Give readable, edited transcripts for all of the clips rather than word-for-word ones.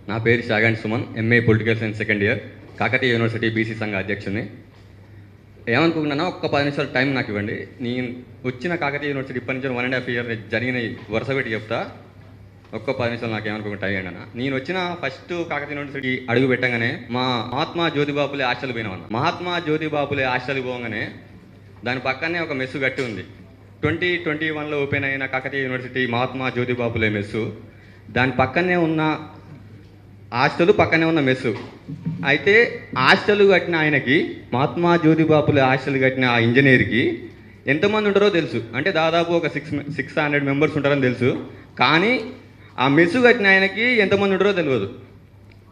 నా పేరు షాగండ్ Suman, MA political science second year, Kakatiya university BC సంఘ అధ్యక్షుని. ఏమనుకుంటున్నానో ఒక్క 10 నిమిషాలు టైం నాకు ఇవ్వండి. నేను వచ్చిన కాకతీయ యూనివర్సిటీ ఇప్పటి నుంచి 1.5 ఇయర్ జరిగిన వరుస పెట్టి చెప్తా. ఒక్క 10 నిమిషాలు నాకు ఏమనుకుంటా టైం అండి అన్న. నేను వచ్చిన ఫస్ట్ కాకతీయ యూనివర్సిటీ అడుగు పెట్టగానే మా మహాత్మా జ్యోతిబాపులే హాస్టల్ పోయినామన్న. మహాత్మా జ్యోతిబాపులే హాస్టల్కి పోగానే దాని పక్కనే ఒక మెస్సు గట్టి ఉంది. 2021లో ఓపెన్ అయిన కాకతీయ యూనివర్సిటీ మహాత్మా జ్యోతిబాపులే మెస్సు. దాని పక్కనే ఉన్న హాస్టల్ పక్కనే ఉన్న మెస్సు. అయితే హాస్టల్ కట్టిన ఆయనకి, మహాత్మా జ్యోతిబాపులే హాస్టల్ కట్టిన ఆ ఇంజనీర్కి ఎంతమంది ఉంటారో తెలుసు. అంటే దాదాపు ఒక 600 మెంబర్స్ ఉంటారని తెలుసు. కానీ ఆ మెస్సు కట్టిన ఆయనకి ఎంతమంది ఉంటారో తెలియదు.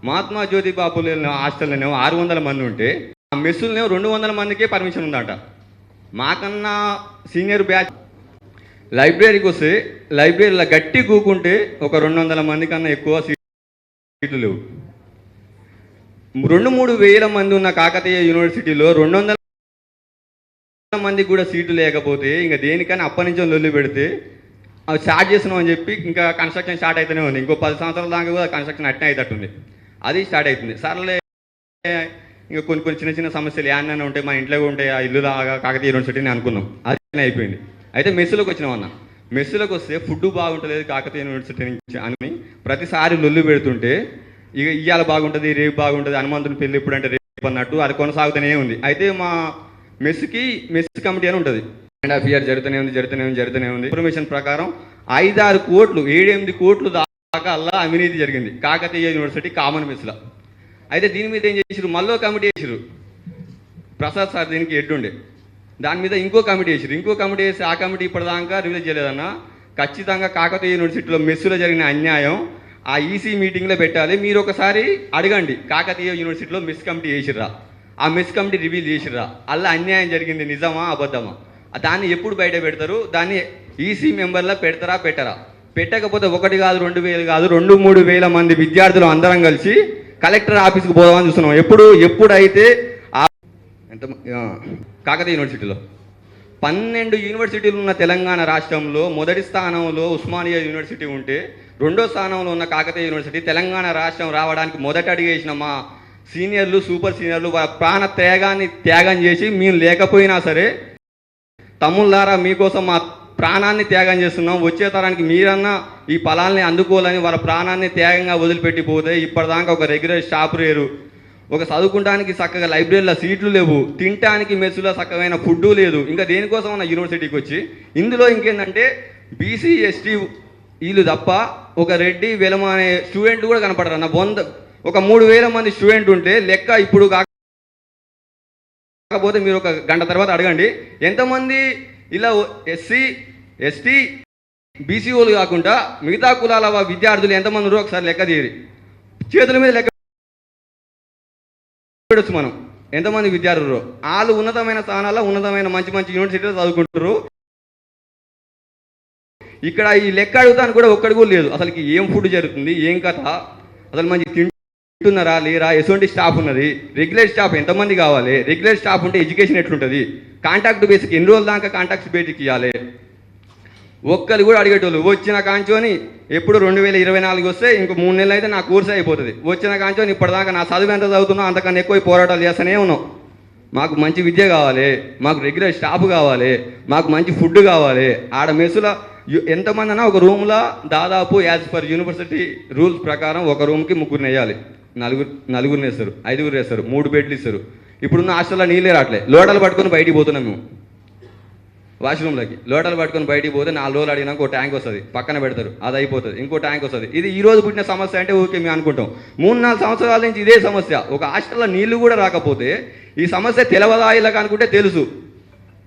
మహాత్మా జ్యోతిబాపులే హాస్టల్లోనేమో 600 మంది ఉంటే ఆ మెస్సులనేమో 200 మందికే పర్మిషన్ ఉందట. మాకన్నా సీనియర్ బ్యాచ్ లైబ్రరీకి వస్తే లైబ్రరీలో గట్టి కూకుంటే ఒక 200 మంది కన్నా ఎక్కువ సీట్లు లేవు. 2-3 వేల మంది ఉన్న కాకతీయ యూనివర్సిటీలో 200 మందికి కూడా సీట్లు లేకపోతే ఇంకా దేనికైనా అప్పటి నుంచి లొల్లి పెడితే అవి స్టార్ట్ చేస్తున్నాం అని చెప్పి ఇంకా కన్స్ట్రక్షన్ స్టార్ట్ అవుతూనే ఉంది. ఇంకో 10 సంవత్సరాల దాకా కూడా కన్స్ట్రక్షన్ అట్నే అవుతుంది. అది స్టార్ట్ అవుతుంది. సర్లే ఇంకా కొన్ని చిన్న చిన్న సమస్యలు ఏమన్నా ఉంటాయి, మా ఇంట్లో ఉంటాయి, ఆ ఇల్లు లాగా కాకతీయ యూనివర్సిటీని అనుకున్నాం. అది అయిపోయింది. అయితే మెస్సులోకి వచ్చినామన్న. మెస్సులోకి వస్తే ఫుడ్ బాగుంటుంది కాకతీయ యూనివర్సిటీ నుంచి అని ప్రతిసారి లొల్లు పెడుతుంటే ఇక ఇవాళ బాగుంటుంది, రేపు బాగుంటుంది, హనుమంతుని పెళ్ళి ఇప్పుడు అంటే రేపు అన్నట్టు అది కొనసాగుతూనే ఉంది. అయితే మా మెస్ కమిటీ అని ఉంటుంది. 1.5 ఇయర్ జరుగుతూనే ఉంది. ఇన్ఫర్మేషన్ ప్రకారం 5-6 కోట్లు 7-8 కోట్లు దాకా అలా అవినీతి జరిగింది కాకతీయ యూనివర్సిటీ కామన్ మెస్లో. అయితే దీని మీద ఏం చేసారు, మళ్ళీ కమిటీ చేసారు. ప్రసాద్ సార్ దీనికి హెడ్ ఉండే. దాని మీద ఇంకో కమిటీ వేసి ఆ కమిటీ ఇప్పటిదాకా రిలీజ్ చేయలేదన్న. ఖచ్చితంగా కాకతీయ యూనివర్సిటీలో మెస్సులో జరిగిన అన్యాయం ఆ ఈసీ మీటింగ్లో పెట్టాలి. మీరు ఒకసారి అడగండి, కాకతీయ యూనివర్సిటీలో మెస్ కమిటీ వేసిర్రా, ఆ మెస్ కమిటీ రివీల్ చేసిర్రా, అలా అన్యాయం జరిగింది నిజమా అబద్ధమా, దాన్ని ఎప్పుడు బయట పెడతారు, దాన్ని ఈసీ మెంబర్లో పెట్టరా? పెట్టకపోతే 1 కాదు 2 వేలు కాదు 2-3 వేల మంది విద్యార్థులు అందరం కలిసి కలెక్టర్ ఆఫీస్కి పోదామని చూస్తున్నాం. ఎప్పుడైతే ఎంత కాకతీయ యూనివర్సిటీలో 12 యూనివర్సిటీలు ఉన్న తెలంగాణ రాష్ట్రంలో మొదటి స్థానంలో ఉస్మానియా యూనివర్సిటీ ఉంటే, 2వ స్థానంలో ఉన్న కాకతీయ యూనివర్సిటీ తెలంగాణ రాష్ట్రం రావడానికి మొదట అడిగేసిన మా సీనియర్లు, సూపర్ సీనియర్లు వాళ్ళ ప్రాణ త్యాగం చేసి మేము లేకపోయినా సరే, తమ్ముళ్ళారా మీకోసం మా ప్రాణాన్ని త్యాగం చేస్తున్నాం, వచ్చే తరానికి మీరన్నా ఈ ఫలాల్ని అందుకోవాలని వాళ్ళ ప్రాణాన్ని త్యాగంగా వదిలిపెట్టిపోతే ఇప్పటిదాకా ఒక రెగ్యులర్ స్టాఫ్ లేరు, ఒక చదువుకోవడానికి చక్కగా లైబ్రరీలో సీట్లు లేవు, తినడానికి మెస్సులో చక్కమైన ఫుడ్డు లేదు. ఇంకా దేనికోసం ఉన్న యూనివర్సిటీకి వచ్చి ఇందులో ఇంకేంటంటే బీసీ ఎస్టీ వీళ్ళు తప్ప ఒక రెడ్డి వెలమ అనే స్టూడెంట్ కూడా కనపడరు అన్న. ఒక 3,000 మంది స్టూడెంట్ ఉంటే లెక్క ఇప్పుడు కాకపోతే మీరు ఒక గంట తర్వాత అడగండి ఎంతమంది ఇలా ఎస్సీ ఎస్టీ బీసీ వాళ్ళు కాకుండా మిగతా కులాల విద్యార్థులు ఎంతమంది ఉన్నారో ఒకసారి లెక్క తీయరు. చేతుల మీద లెక్క పెడచ్చు మనం ఎంతమంది విద్యార్థులు. వాళ్ళు ఉన్నతమైన స్థానాల్లో ఉన్నతమైన మంచి యూనివర్సిటీలో చదువుకుంటారు. ఇక్కడ ఈ లెక్క అడుగుతాను కూడా ఒక్కడి కూడా లేదు. అసలుకి ఏం ఫుడ్ జరుగుతుంది, ఏం కథ, అసలు మంచి తింటున్నారా లేరా, ఎటువంటి స్టాఫ్ ఉన్నది, రెగ్యులర్ స్టాఫ్ ఎంతమంది కావాలి, రెగ్యులర్ స్టాఫ్ ఉంటే ఎడ్యుకేషన్ ఎట్లుంటుంది, కాంటాక్ట్ బేసిక్ ఎన్ని రోజుల దాకా కాంటాక్ట్ బేసిక్ ఇవ్వాలి, ఒక్కరు కూడా అడిగేటోళ్ళు. వచ్చిన కాంచోని ఎప్పుడు 2024 వస్తే ఇంకో 3 నెలలు అయితే నా కోర్స్ అయిపోతుంది. వచ్చిన కాంచోని ఇప్పటిదాకా నా చదువు ఎంత చదువుతున్నా అంతకన్నా ఎక్కువ పోరాటాలు చేస్తూనే ఉన్నాం. మాకు మంచి విద్య కావాలి, మాకు రెగ్యులర్ స్టాఫ్ కావాలి, మాకు మంచి ఫుడ్ కావాలి. ఆడ మెస్సులో ఎంతమంది అన్నా ఒక రూమ్లో దాదాపు యాజ్ పర్ యూనివర్సిటీ రూల్స్ ప్రకారం ఒక రూమ్కి 3 వేయాలి, నలుగురిని వేస్తారు, 5 వేస్తారు, 3 బెడ్లు ఇస్తారు. ఇప్పుడున్న హాస్టల్లో నీళ్ళే రావట్లే, లోటలు పట్టుకొని బయటికి పోతున్నాం మేము. వాష్రూమ్లకి లోటలు పట్టుకొని బయటికి పోతే 4 రోజులు అడిగినాక ఒక ట్యాంక్ వస్తుంది, పక్కన పెడతారు, అది అయిపోతుంది, ఇంకో ట్యాంక్ వస్తుంది. ఇది ఈ రోజు పుట్టిన సమస్య అంటే ఓకే మేము అనుకుంటాం. 3-4 సంవత్సరాల నుంచి ఇదే సమస్య. ఒక హాస్టల్లో నీళ్లు కూడా రాకపోతే ఈ సమస్య తెలవదా ఇలాగ అనుకుంటే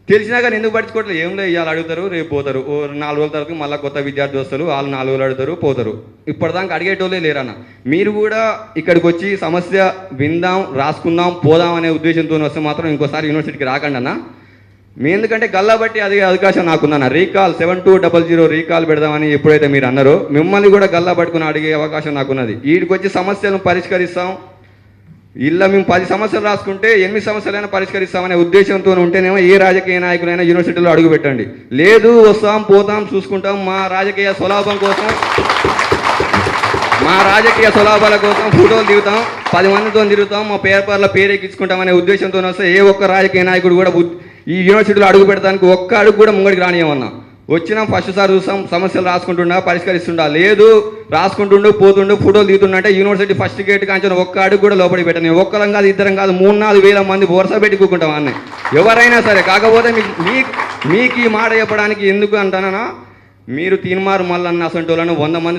తెలిసినా కానీ ఎందుకు పట్టించుకోవట్లేదు. ఏం లేదు, ఇవాళ అడుగుతారు, రేపు పోతారు, 4 రోజుల తర్వాత మళ్ళీ కొత్త విద్యార్థి వస్తారు, వాళ్ళు 4 రోజులు అడుగుతారు, పోతారు. ఇప్పటిదాకా అడిగేటోళ్ళే లేరన్న. మీరు కూడా ఇక్కడికి వచ్చి సమస్య విందాం, రాసుకుందాం, పోదాం అనే ఉద్దేశంతో వస్తే మాత్రం ఇంకోసారి యూనివర్సిటీకి రాకండి అన్న. మీ ఎందుకంటే గల్లా బట్టి అదే అవకాశం నాకుందన్న. రీకాల్ 7200 రీకాల్ పెడదామని ఎప్పుడైతే మీరు అన్నారో మిమ్మల్ని కూడా గల్లా పట్టుకుని అడిగే అవకాశం నాకున్నది. వీడికి వచ్చి సమస్యలను పరిష్కరిస్తాం, ఇలా మేము 10 సమస్యలు రాసుకుంటే 8 సమస్యలైనా పరిష్కరిస్తామనే ఉద్దేశంతో ఉంటేనేమో ఏ రాజకీయ నాయకులైనా యూనివర్సిటీలో అడుగు పెట్టండి. లేదు వస్తాం పోతాం చూసుకుంటాం, మా రాజకీయ స్వలాభం కోసం మా రాజకీయ సులాభాల కోసం ఫోటోలు దిగుతాం, 10 మందితో తిరుగుతాం, మా పేపర్లో పేరు ఎక్కించుకుంటామనే ఉద్దేశంతో వస్తే ఏ ఒక్క రాజకీయ నాయకుడు కూడా ఈ యూనివర్సిటీలో అడుగు పెడతానికి ఒక్క అడుగు కూడా ముంగడికి రానియమన్నా. వచ్చినా ఫస్ట్ సార్ చూసాం, సమస్యలు రాసుకుంటుండా, పరిష్కరిస్తుండా, లేదు రాసుకుంటుండు పోతుండు ఫోటోలు దిగుతుండే యూనివర్సిటీ ఫస్ట్ గేట్ కాంచిన ఒక్క అడుగు కూడా లోపలికి పెట్టని. ఒక్కరం కాదు, ఇద్దరం కాదు, 3-4 వేల మంది వరుస పెట్టి కూకుంటాం అన్నీ, ఎవరైనా సరే. కాకపోతే మీకు ఈ మాట చెప్పడానికి ఎందుకు అంటానా, మీరు తీన్మార్ మల్లన్న అసంటోళ్ళను 100 మంది